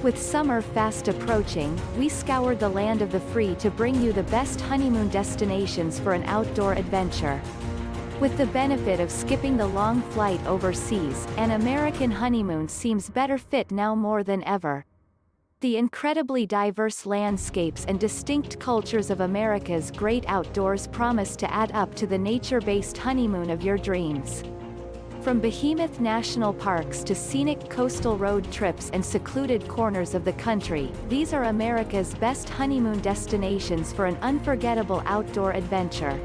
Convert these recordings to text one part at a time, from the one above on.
With summer fast approaching, we scoured the land of the free to bring you the best honeymoon destinations for an outdoor adventure. With the benefit of skipping the long flight overseas, an American honeymoon seems better fit now more than ever. The incredibly diverse landscapes and distinct cultures of America's great outdoors promise to add up to the nature-based honeymoon of your dreams. From behemoth national parks to scenic coastal road trips and secluded corners of the country, these are America's best honeymoon destinations for an unforgettable outdoor adventure.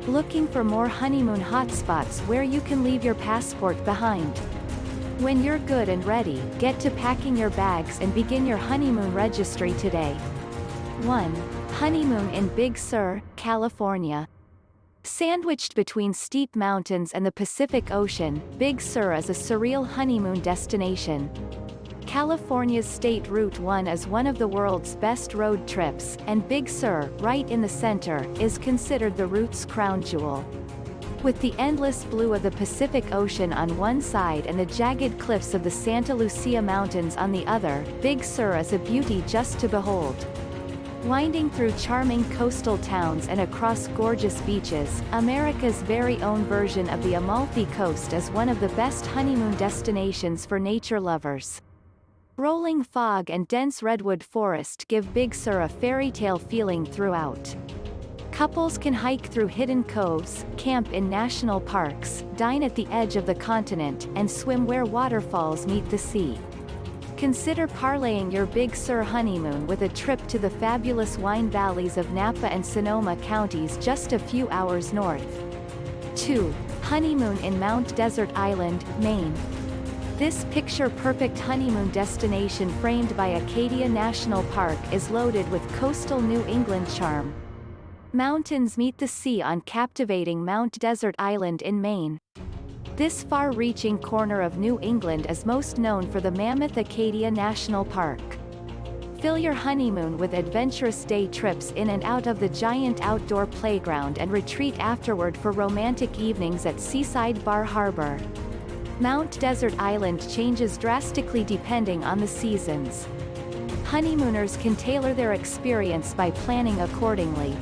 Looking for more honeymoon hotspots where you can leave your passport behind? When you're good and ready, get to packing your bags and begin your honeymoon registry today. 1. Honeymoon in Big Sur, California. Sandwiched between steep mountains and the Pacific Ocean, Big Sur is a surreal honeymoon destination. California's State Route 1 is one of the world's best road trips, and Big Sur, right in the center, is considered the route's crown jewel. With the endless blue of the Pacific Ocean on one side and the jagged cliffs of the Santa Lucia Mountains on the other, Big Sur is a beauty just to behold. Winding through charming coastal towns and across gorgeous beaches, America's very own version of the Amalfi Coast is one of the best honeymoon destinations for nature lovers. Rolling fog and dense redwood forest give Big Sur a fairy tale feeling throughout. Couples can hike through hidden coves, camp in national parks, dine at the edge of the continent, and swim where waterfalls meet the sea. Consider parlaying your Big Sur honeymoon with a trip to the fabulous wine valleys of Napa and Sonoma counties just a few hours north. 2. Honeymoon in Mount Desert Island, Maine. This picture-perfect honeymoon destination framed by Acadia National Park is loaded with coastal New England charm. Mountains meet the sea on captivating Mount Desert Island in Maine. This far-reaching corner of New England is most known for the mammoth Acadia National Park. Fill your honeymoon with adventurous day trips in and out of the giant outdoor playground and retreat afterward for romantic evenings at Seaside Bar Harbor. Mount Desert Island changes drastically depending on the seasons. Honeymooners can tailor their experience by planning accordingly.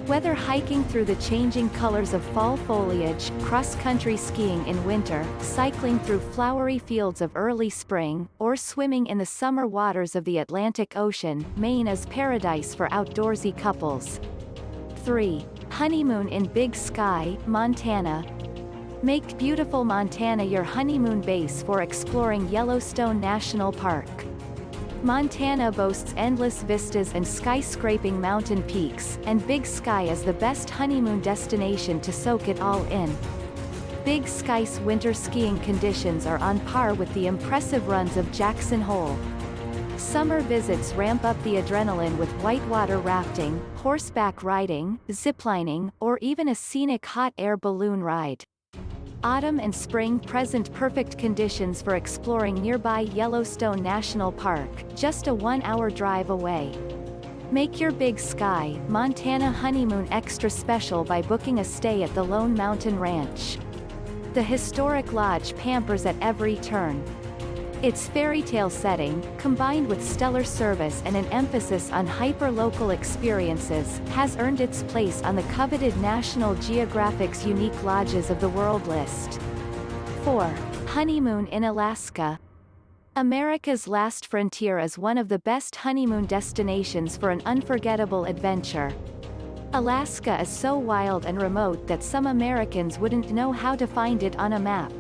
Whether hiking through the changing colors of fall foliage, cross-country skiing in winter, cycling through flowery fields of early spring, or swimming in the summer waters of the Atlantic Ocean, Maine is paradise for outdoorsy couples. 3. Honeymoon in Big Sky, Montana. Make beautiful Montana your honeymoon base for exploring Yellowstone National Park. Montana boasts endless vistas and skyscraping mountain peaks, and Big Sky is the best honeymoon destination to soak it all in. Big Sky's winter skiing conditions are on par with the impressive runs of Jackson Hole. Summer visits ramp up the adrenaline with whitewater rafting, horseback riding, ziplining, or even a scenic hot air balloon ride. Autumn and spring present perfect conditions for exploring nearby Yellowstone National Park, just a 1-hour drive away. Make your Big Sky, Montana honeymoon extra special by booking a stay at the Lone Mountain Ranch. The historic lodge pampers at every turn. Its fairy tale setting, combined with stellar service and an emphasis on hyper-local experiences, has earned its place on the coveted National Geographic's Unique Lodges of the World list. 4. Honeymoon in Alaska. America's last frontier is one of the best honeymoon destinations for an unforgettable adventure. Alaska is so wild and remote that some Americans wouldn't know how to find it on a map.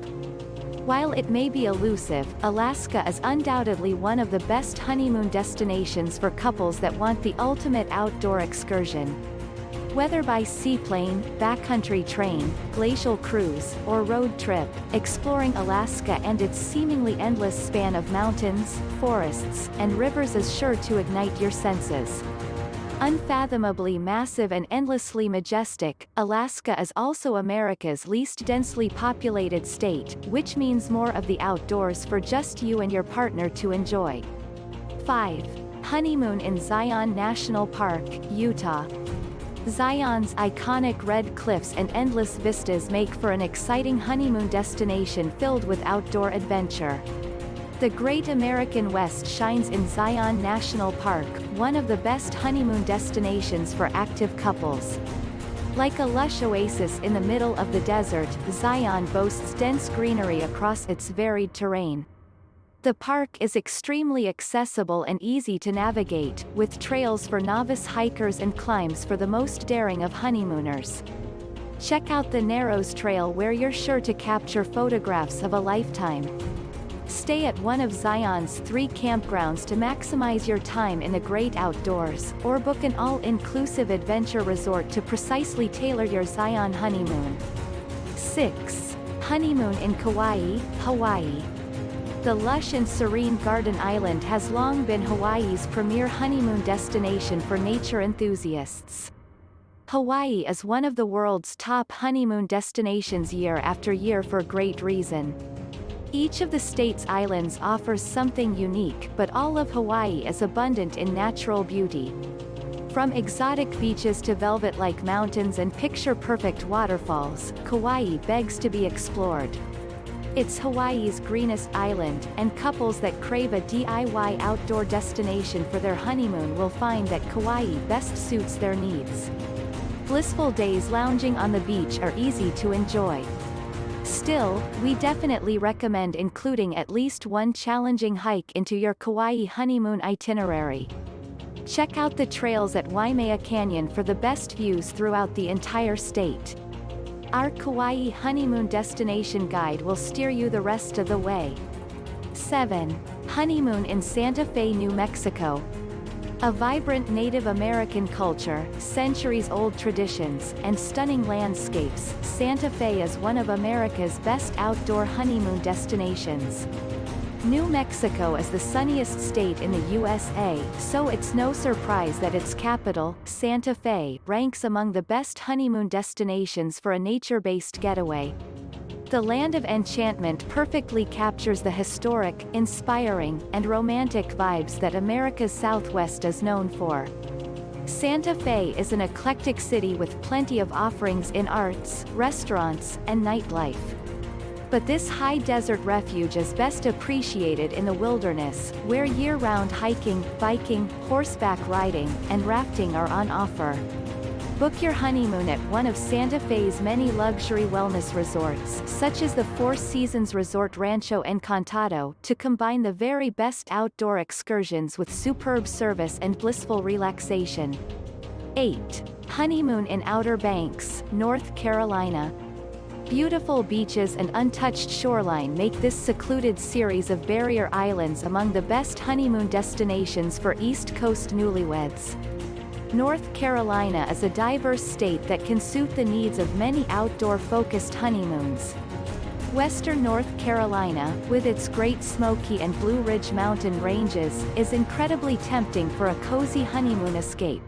While it may be elusive, Alaska is undoubtedly one of the best honeymoon destinations for couples that want the ultimate outdoor excursion. Whether by seaplane, backcountry train, glacial cruise, or road trip, exploring Alaska and its seemingly endless span of mountains, forests, and rivers is sure to ignite your senses. Unfathomably massive and endlessly majestic, Alaska is also America's least densely populated state, which means more of the outdoors for just you and your partner to enjoy. 5. Honeymoon in Zion National Park, Utah. Zion's iconic red cliffs and endless vistas make for an exciting honeymoon destination filled with outdoor adventure. The Great American West shines in Zion National Park, one of the best honeymoon destinations for active couples. Like a lush oasis in the middle of the desert, Zion boasts dense greenery across its varied terrain. The park is extremely accessible and easy to navigate, with trails for novice hikers and climbs for the most daring of honeymooners. Check out the Narrows Trail, where you're sure to capture photographs of a lifetime. Stay at one of Zion's 3 campgrounds to maximize your time in the great outdoors, or book an all-inclusive adventure resort to precisely tailor your Zion honeymoon. 6. Honeymoon in Kauai, Hawaii. The lush and serene Garden Island has long been Hawaii's premier honeymoon destination for nature enthusiasts. Hawaii is one of the world's top honeymoon destinations year after year for great reason. Each of the state's islands offers something unique, but all of Hawaii is abundant in natural beauty. From exotic beaches to velvet-like mountains and picture-perfect waterfalls, Kauai begs to be explored. It's Hawaii's greenest island, and couples that crave a DIY outdoor destination for their honeymoon will find that Kauai best suits their needs. Blissful days lounging on the beach are easy to enjoy. Still, we definitely recommend including at least one challenging hike into your Kauai honeymoon itinerary. Check out the trails at Waimea Canyon for the best views throughout the entire state. Our Kauai honeymoon destination guide will steer you the rest of the way. 7. Honeymoon in Santa Fe, New Mexico. A vibrant Native American culture, centuries-old traditions, and stunning landscapes, Santa Fe is one of America's best outdoor honeymoon destinations. New Mexico is the sunniest state in the USA, so it's no surprise that its capital, Santa Fe, ranks among the best honeymoon destinations for a nature-based getaway. The Land of Enchantment perfectly captures the historic, inspiring, and romantic vibes that America's Southwest is known for. Santa Fe is an eclectic city with plenty of offerings in arts, restaurants, and nightlife. But this high desert refuge is best appreciated in the wilderness, where year-round hiking, biking, horseback riding, and rafting are on offer. Book your honeymoon at one of Santa Fe's many luxury wellness resorts, such as the Four Seasons Resort Rancho Encantado, to combine the very best outdoor excursions with superb service and blissful relaxation. 8. Honeymoon in Outer Banks, North Carolina. Beautiful beaches and untouched shoreline make this secluded series of barrier islands among the best honeymoon destinations for East Coast newlyweds. North Carolina is a diverse state that can suit the needs of many outdoor-focused honeymoons. Western North Carolina, with its Great Smoky and Blue Ridge mountain ranges, is incredibly tempting for a cozy honeymoon escape.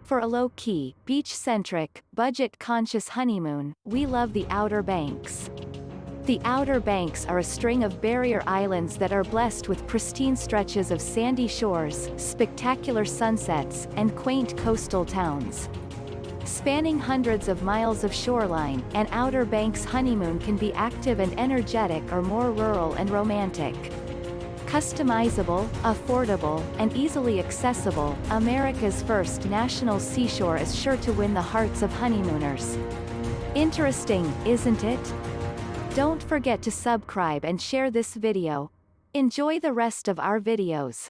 For a low-key, beach-centric, budget-conscious honeymoon, we love the Outer Banks. The Outer Banks are a string of barrier islands that are blessed with pristine stretches of sandy shores, spectacular sunsets, and quaint coastal towns. Spanning hundreds of miles of shoreline, an Outer Banks honeymoon can be active and energetic or more rural and romantic. Customizable, affordable, and easily accessible, America's first national seashore is sure to win the hearts of honeymooners. Interesting, isn't it? Don't forget to subscribe and share this video. Enjoy the rest of our videos.